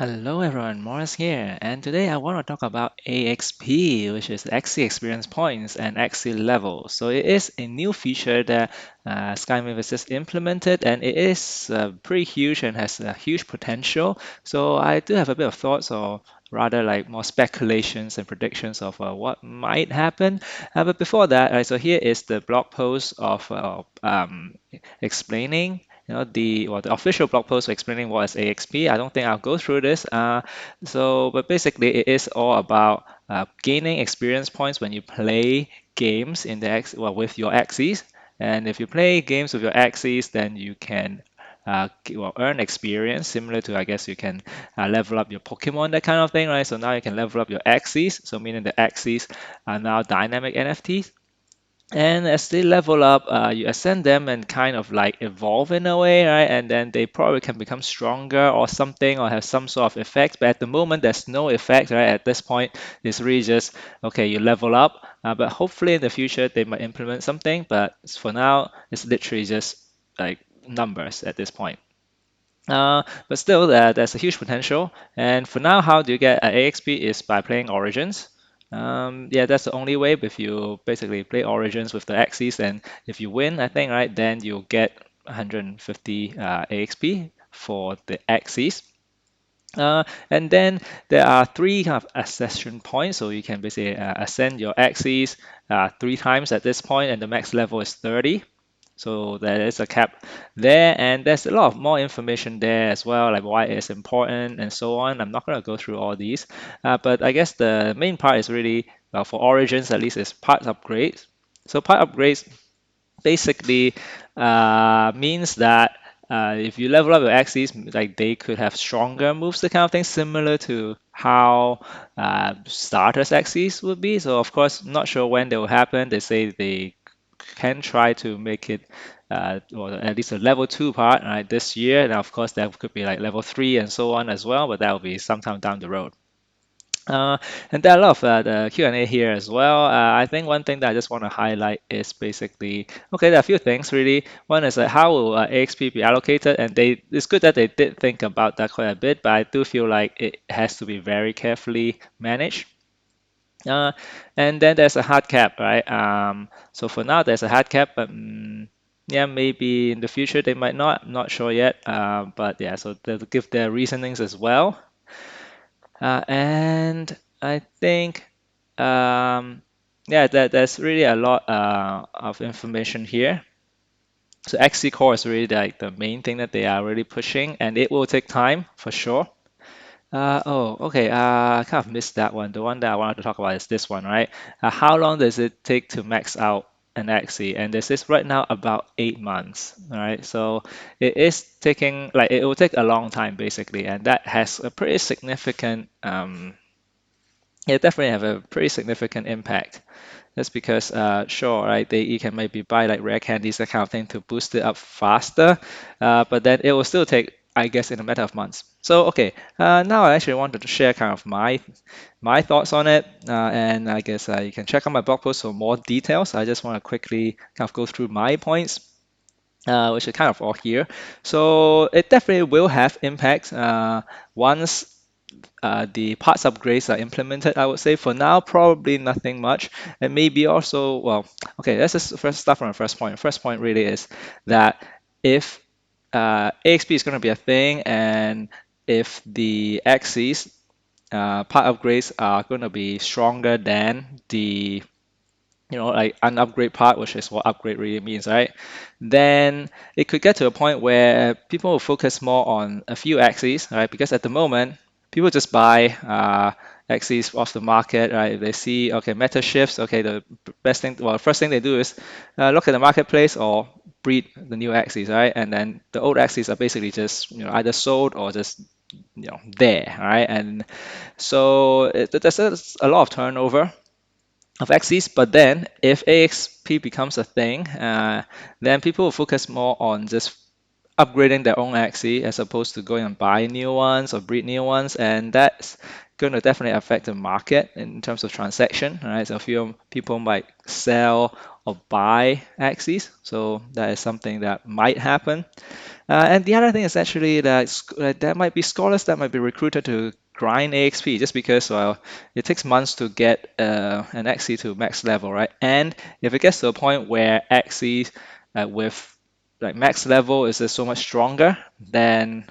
Hello everyone, Morris here, and today I want to talk about AXP, which is Axie Experience Points and Axie Level. So it is a new feature that SkyMove has just implemented, and it is pretty huge and has a huge potential. So I do have a bit of thoughts, or rather like more speculations and predictions of what might happen. But before that, so here is the blog post of explaining the official blog post explaining what is AXP. I don't think I'll go through this. But basically, it is all about gaining experience points when you play games in the with your Axies. And if you play games with your Axies, then you can earn experience similar to, I guess, you can level up your Pokemon, that kind of thing, right? So now you can level up your Axies. So meaning the Axies are now dynamic NFTs. And as they level up, you ascend them and kind of like evolve in a way, right? And then they probably can become stronger or something or have some sort of effect. But at the moment, there's no effect, right? At this point, it's really just, okay, you level up. But hopefully in the future, they might implement something. But for now, it's literally just like numbers at this point. But still, there's a huge potential. And for now, how do you get AXP is by playing Origins. Yeah, that's the only way. If you basically play Origins with the Axes, and if you win, I think, right, then you'll get 150 AXP for the Axes. And then there are three kind of ascension points, so you can basically ascend your Axes three times at this point, and the max level is 30. So there is a cap there, and there's a lot of more information there as well, like why it's important and so on. I'm not going to go through all these, but I guess the main part is really, well, for Origins at least, is part upgrades. So part upgrades basically means that if you level up your axes, like they could have stronger moves, the kind of thing, similar to how starters axes would be. So of course, not sure when they will happen. They say they can try to make it or at least a level 2 part, right, this year. And of course, that could be like level 3 and so on as well, but that will be sometime down the road. Uh, and there are a lot of the Q&A here as well. I think one thing that I just want to highlight is basically, okay, there are a few things really. One is how will AXP be allocated? And it's good that they did think about that quite a bit, but I do feel like it has to be very carefully managed. Uh, and then there's a hard cap, right? So for now, there's a hard cap, but yeah, maybe in the future they might not. I'm not sure yet. But yeah, so they'll give their reasonings as well. And I think, yeah, there's really a lot of information here. So XC Core is really like the main thing that they are really pushing, and it will take time for sure. Oh, okay. I kind of missed that one. The one that I wanted to talk about is this one, right? How long does it take to max out an Axie? And this is right now about 8 months, right? So it is taking, like, it will take a long time basically, and that has a pretty significant, yeah, definitely have a pretty significant impact. That's because, sure, right, you can maybe buy like rare candies, that kind of thing to boost it up faster, but then it will still take, I guess, in a matter of months. So, okay, now I actually wanted to share kind of my thoughts on it, and I guess you can check out my blog post for more details. I just want to quickly kind of go through my points. Which are kind of all here. So it definitely will have impact once the parts upgrades are implemented. I would say for now, probably nothing much. And maybe also, well, okay, let's just first start from the first point. The first point really is that if AXP is going to be a thing, and if the axes part upgrades are going to be stronger than the like an upgrade part, which is what upgrade really means, right? Then it could get to a point where people will focus more on a few axes, right? Because at the moment, people just buy axes off the market, right? If they see, okay, meta shifts, okay, the best thing, well, the first thing they do is look at the marketplace or breed the new axes, right? And then the old axes are basically just, either sold or just, there, right? And so there's a lot of turnover of axes. But then if AXP becomes a thing, then people will focus more on just upgrading their own axis as opposed to going and buy new ones or breed new ones, and that's going to definitely affect the market in terms of transaction. Right, so a few people might sell or buy axes, so that is something that might happen. And the other thing is actually that there might be scholars that might be recruited to grind AXP just because, well, it takes months to get an Axie to max level, right? And if it gets to a point where Axie with like max level is just so much stronger than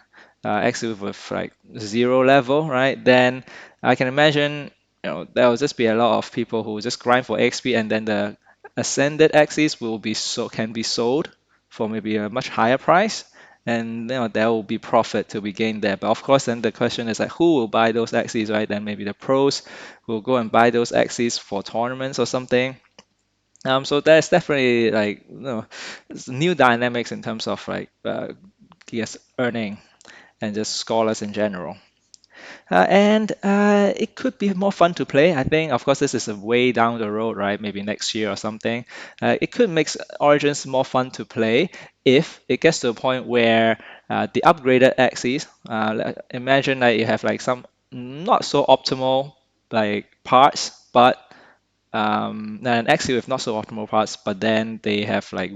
Axie with like zero level, right? Then I can imagine, there will just be a lot of people who just grind for XP, and then the ascended Axies will be can be sold for maybe a much higher price, and there will be profit to be gained there. But of course, then the question is like, who will buy those Axies, right? Then maybe the pros will go and buy those Axies for tournaments or something. So there's definitely like new dynamics in terms of like yes, earning and just scholars in general. And it could be more fun to play. I think, of course, this is a way down the road, right? Maybe next year or something. It could make Origins more fun to play if it gets to a point where the upgraded axes, imagine that you have like some not so optimal like parts, but an axis with not so optimal parts, but then they have like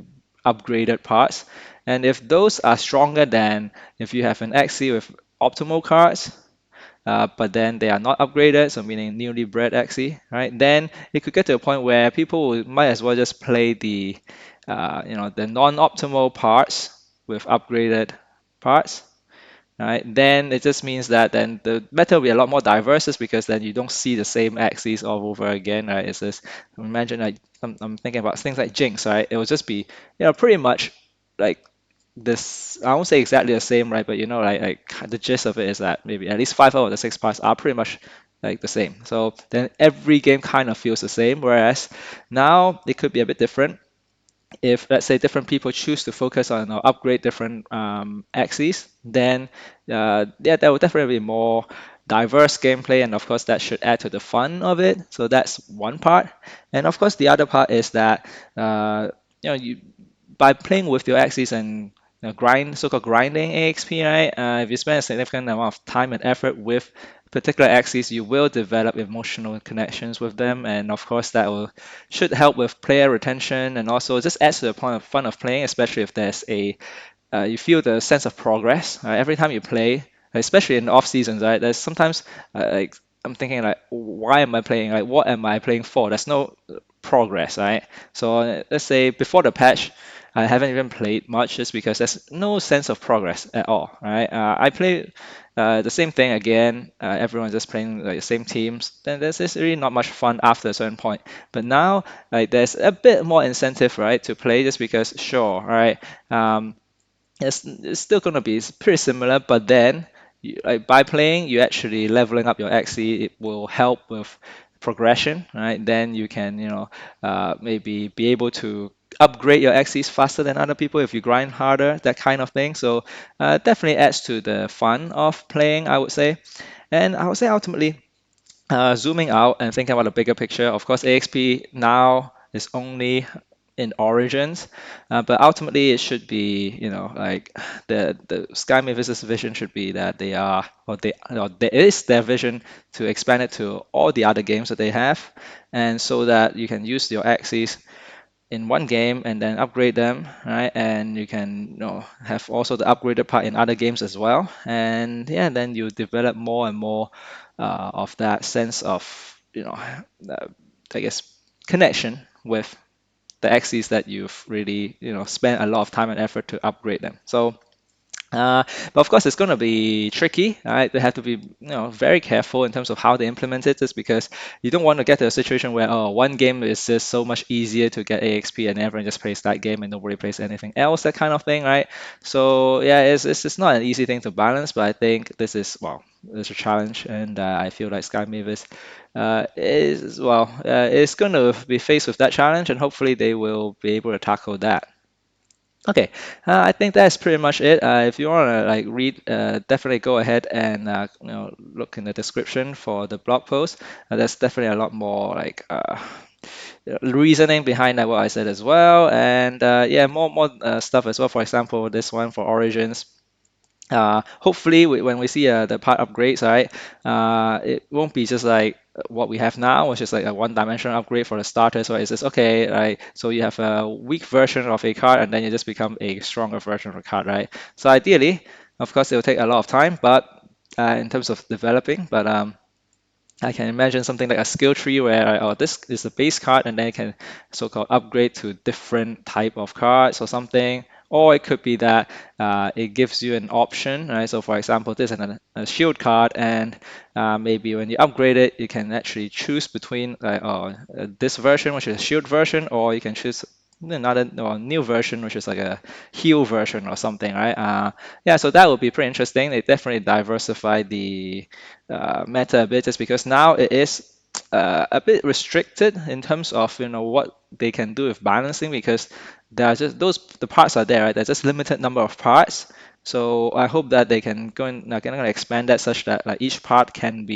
upgraded parts. And if those are stronger than if you have an axis with optimal cards, but then they are not upgraded, so meaning newly bred Axie, right? Then it could get to a point where people might as well just play the non-optimal parts with upgraded parts, right? Then it just means that then the meta will be a lot more diverse, just because then you don't see the same axes all over again, right? It's just imagine like I'm thinking about things like Jinx, right? It will just be pretty much like this. I won't say exactly the same, right? But like the gist of it is that maybe at least five out of the six parts are pretty much like the same. So then every game kind of feels the same. Whereas now it could be a bit different if, let's say, different people choose to focus on or upgrade different axes, then yeah, there will definitely be more diverse gameplay, and of course that should add to the fun of it. So that's one part, and of course the other part is that you by playing with your axes and so-called grinding AXP, right? If you spend a significant amount of time and effort with particular axes, you will develop emotional connections with them, and of course that will should help with player retention, and also just adds to the point of fun of playing, especially if there's a you feel the sense of progress every time you play, especially in off seasons, right? There's sometimes like I'm thinking like, why am I playing? Like, what am I playing for? There's no progress, right? So let's say before the patch, I haven't even played much just because there's no sense of progress at all, right? I play the same thing again. Everyone's just playing like the same teams. Then there's just really not much fun after a certain point. But now, like, there's a bit more incentive, right, to play just because, sure, right? It's still going to be pretty similar, but then like by playing, you actually leveling up your XE. It will help with progression, right? Then you can, maybe be able to upgrade your XEs faster than other people if you grind harder, that kind of thing. So definitely adds to the fun of playing, I would say. And I would say ultimately, zooming out and thinking about the bigger picture, of course, AXP now is only in Origins, but ultimately it should be, like the Sky Mavis' vision should be that they are, or there is their vision to expand it to all the other games that they have, and so that you can use your axes in one game and then upgrade them, right? And you can, have also the upgraded part in other games as well. And yeah, then you develop more and more of that sense of, uh, I guess, connection with the axes that you've really, spent a lot of time and effort to upgrade them. So but of course, it's going to be tricky, right? They have to be, very careful in terms of how they implement it, just because you don't want to get to a situation where, oh, one game is just so much easier to get AXP and everyone just plays that game and nobody plays anything else, that kind of thing, right? So yeah, it's not an easy thing to balance, but I think this is, well, it's a challenge, and I feel like Sky Mavis is going to be faced with that challenge, and hopefully they will be able to tackle that. Okay, I think that's pretty much it. If you want to like read, definitely go ahead and look in the description for the blog post. There's definitely a lot more like reasoning behind that what I said as well, and yeah, more stuff as well. For example, this one for Origins. Hopefully, when we see the part upgrades, right, it won't be just like what we have now, which is like a one-dimensional upgrade for the starter. So it's just okay, right? So you have a weak version of a card, and then you just become a stronger version of a card, right? So ideally, of course, it will take a lot of time, but in terms of developing, but I can imagine something like a skill tree where oh, this is the base card, and then you can so-called upgrade to different type of cards or something. Or it could be that it gives you an option, right? So for example, this is a shield card, and maybe when you upgrade it, you can actually choose between like this version, which is a shield version, or you can choose another or new version, which is like a heal version or something, right? Yeah, so that would be pretty interesting. They definitely diversify the meta a bit, just because now it is a bit restricted in terms of what they can do with balancing, because there are just the parts are there, right? There's just limited number of parts. So I hope that they can gonna expand that such that like each part can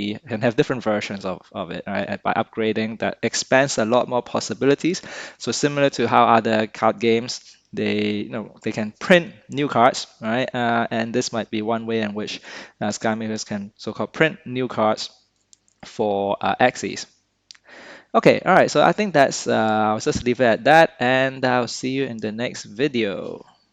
have different versions of it, right? And by upgrading, that expands a lot more possibilities. So similar to how other card games, they can print new cards, right? And this might be one way in which Sky Makers can so-called print new cards for Axies. Okay, all right. So I think I'll just leave it at that, and I'll see you in the next video.